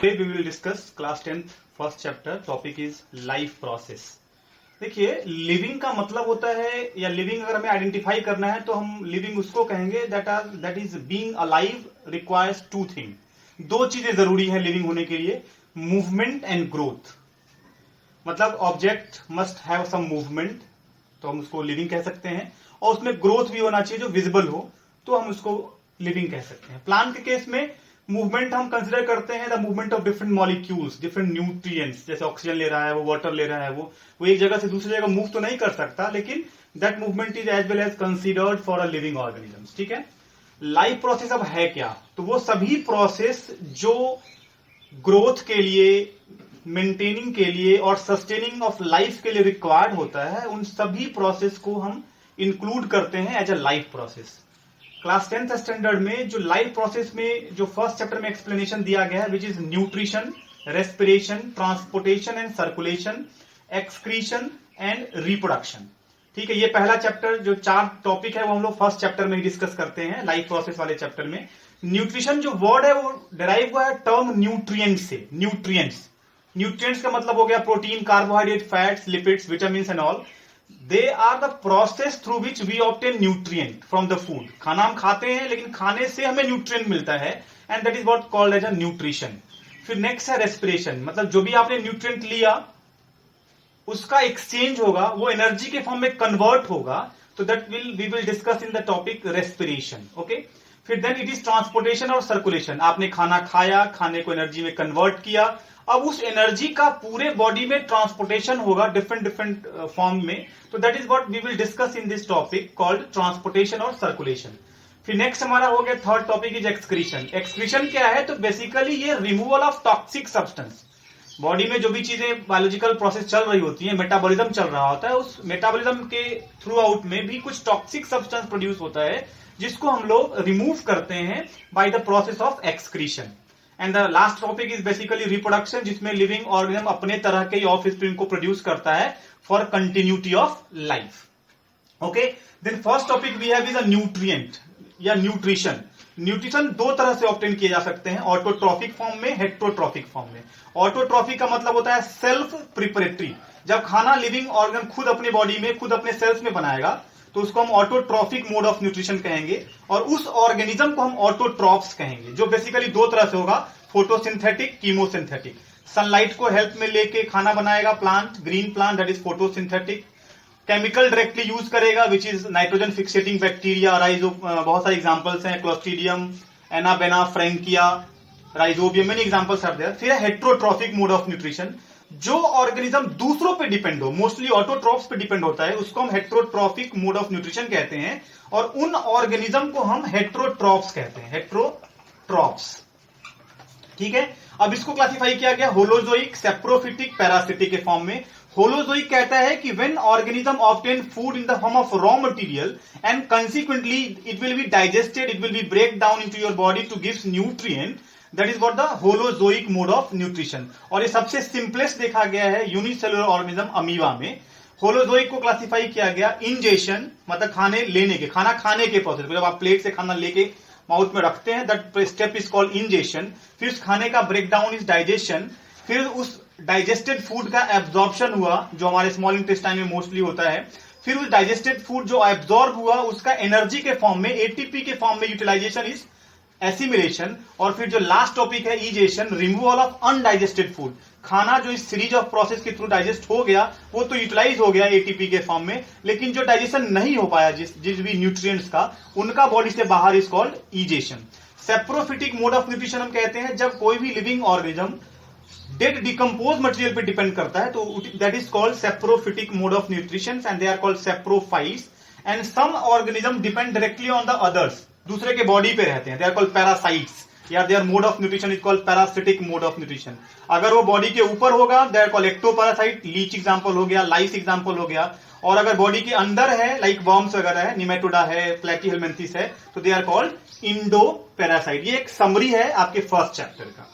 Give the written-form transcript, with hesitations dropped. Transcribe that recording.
Today we will discuss class 10th first chapter. Topic is life process. देखिए living का मतलब होता है या लिविंग अगर हमें आइडेंटिफाई करना है तो हम लिविंग उसको कहेंगे that is being alive requires two thing. दो चीजें जरूरी है लिविंग होने के लिए, मूवमेंट एंड ग्रोथ. मतलब object must have some movement तो हम उसको लिविंग कह सकते हैं, और उसमें ग्रोथ भी होना चाहिए जो विजिबल हो तो हम उसको लिविंग कह सकते हैं. प्लांट के केस में मूवमेंट हम कंसिडर करते हैं the movement of different molecules, different nutrients. जैसे ऑक्सीजन ले रहा है, वो वाटर ले रहा है, वो एक जगह से दूसरी जगह मूव तो नहीं कर सकता, लेकिन that movement is as well as considered for a living organisms. ठीक है. लाइफ प्रोसेस अब है क्या? तो वो सभी प्रोसेस जो ग्रोथ के लिए, मेंटेनिंग के लिए और सस्टेनिंग ऑफ लाइफ के लिए रिक्वायर्ड होता है, उन सभी प्रोसेस को हम इंक्लूड करते हैं as a life process. Class 10th standard में जो लाइफ प्रोसेस में जो फर्स्ट चैप्टर में एक्सप्लेनेशन दिया गया है, which is nutrition, respiration, transportation and circulation, excretion and reproduction. ठीक है. ये पहला चैप्टर जो 4 टॉपिक है वो हम लोग फर्स्ट चैप्टर में ही डिस्कस करते हैं, लाइफ प्रोसेस वाले चैप्टर में. न्यूट्रिशन जो वर्ड है वो डिराइव हुआ है टर्म न्यूट्रिएंट से. न्यूट्रिएंट्स का मतलब हो गया protein, carbohydrate, fats, lipids, vitamin and all. They are the process through which we obtain nutrient from the food. खाना हम खाते हैं लेकिन खाने से हमें न्यूट्रिएंट मिलता है, and that is what called as a nutrition. फिर नेक्स्ट है रेस्पिरेशन. मतलब जो भी आपने न्यूट्रिएंट लिया उसका एक्सचेंज होगा, वो एनर्जी के फॉर्म में कन्वर्ट होगा, तो that we will discuss in the topic respiration. Okay. फिर देन इट इज ट्रांसपोर्टेशन और सर्कुलेशन. आपने खाना खाया, खाने को एनर्जी में कन्वर्ट किया, अब उस एनर्जी का पूरे बॉडी में ट्रांसपोर्टेशन होगा डिफरेंट फॉर्म में, तो that is what we will discuss in this topic called transportation और सर्कुलेशन. फिर नेक्स्ट हमारा हो गया third topic is excretion. Excretion क्या है? तो बेसिकली ये removal of toxic substance. Body में जो भी चीजें बायोलॉजिकल प्रोसेस चल रही होती है, मेटाबॉलिज्म चल रहा होता है, उस मेटाबॉलिज्म के थ्रू आउट में भी कुछ टॉक्सिक सब्सटेंस प्रोड्यूस होता है जिसको हम लोग रिमूव करते हैं by the process of excretion. And the last topic is basically reproduction, जिसमें लिविंग ऑर्गेनिज्म अपने तरह के ऑफ स्प्रिंग को प्रोड्यूस करता है for continuity of life. Okay. Then first topic we have is a nutrient या न्यूट्रिशन. न्यूट्रिशन दो तरह से ऑब्टेन किए जा सकते हैं, ऑटोट्रॉफिक फॉर्म में, हेट्रोट्रॉफिक फॉर्म में. ऑटोट्रॉफिक का मतलब होता है सेल्फ प्रिपरेटरी. जब खाना लिविंग ऑर्गन खुद अपने बॉडी में, खुद अपने सेल्स में बनाएगा तो उसको हम ऑटोट्रॉफिक मोड ऑफ न्यूट्रिशन कहेंगे, और उस ऑर्गेनिज्म को हम ऑटोट्रॉप्स कहेंगे, जो बेसिकली दो तरह से होगा, फोटोसिंथेटिक, कीमोसिंथेटिक. सनलाइट को हेल्प में लेके खाना बनाएगा plant, green plant, that is photosynthetic. Chemical directly use करेगा which is nitrogen fixating bacteria, rhizo, बहुत सारे एग्जांपल्स हैं, Clostridium, Anabaena, Frankia, Rhizobium, many examples are there. फिर हेट्रोट्रॉफिक मोड ऑफ न्यूट्रिशन, जो ऑर्गेनिज्म दूसरों पे डिपेंड हो, मोस्टली ऑटोट्रॉप्स पे डिपेंड होता है, उसको हम हेट्रोट्रॉफिक मोड ऑफ न्यूट्रिशन कहते हैं, और उन ऑर्गेनिज्म को हम हेट्रोट्रॉप्स कहते हैं, हेट्रोट्रॉप्स. ठीक है. अब इसको क्लासिफाई किया गया होलोजोइक, सेप्रोफिटिक, पैरासिटिक के फॉर्म में. होलोजोइक कहता है कि when organism obtain food in the form of raw material and consequently it will be digested, it will be break down into your body to gives nutrient, that is what the holozoic mode of nutrition. और ये सबसे simplest देखा गया है unicellular organism amoeba में. Holozoic को classify किया गया इंजेशन, मतलब खाने लेने के, खाना खाने के प्रोसेस, जब आप प्लेट से खाना लेके माउथ में रखते हैं, that step is called ingestion. फिर उस खाने का ब्रेकडाउन इज डाइजेशन. फिर उस डाइजेस्टेड फूड का एब्जॉर्प्शन हुआ, जो हमारे स्मॉल इंटेस्टाइन में मोस्टली होता है. फिर उस डाइजेस्टेड फूड जो एब्जॉर्ब हुआ उसका एनर्जी के फॉर्म में, एटीपी के फॉर्म में यूटिलाइजेशन इज एसिमिलेशन. और फिर जो लास्ट टॉपिक है egestion, removal of undigested food. खाना जो इस सीरीज ऑफ प्रोसेस के थ्रू डाइजेस्ट हो गया वो तो यूटिलाइज हो गया एटीपी के फॉर्म में, लेकिन जो डाइजेशन नहीं हो पाया जिस भी न्यूट्रिएंट्स का, उनका बॉडी से बाहर is called egestion. Saprophytic mode of nutrition हम कहते हैं जब कोई भी living organism dead decompose material पे डिपेंड करता है, तो that is called saprophytic mode of nutrition, and they are called saprophytes. And some organism depend directly on the others, दूसरे के बॉडी पे रहते हैं, दे आर कॉल्ड पैरासाइट्स, या their mode of nutrition is called parasitic mode of nutrition. अगर वो body के ऊपर होगा they are called ectoparasite, leech example हो गया, लाइस एग्जांपल हो गया. और अगर बॉडी के अंदर है, लाइक वर्म्स वगैरह है, निमेटोडा है, प्लेटीहेलमिन्थेस है, तो दे आर कॉल्ड इंडोपैरासाइट. ये एक समरी है आपके फर्स्ट चैप्टर का.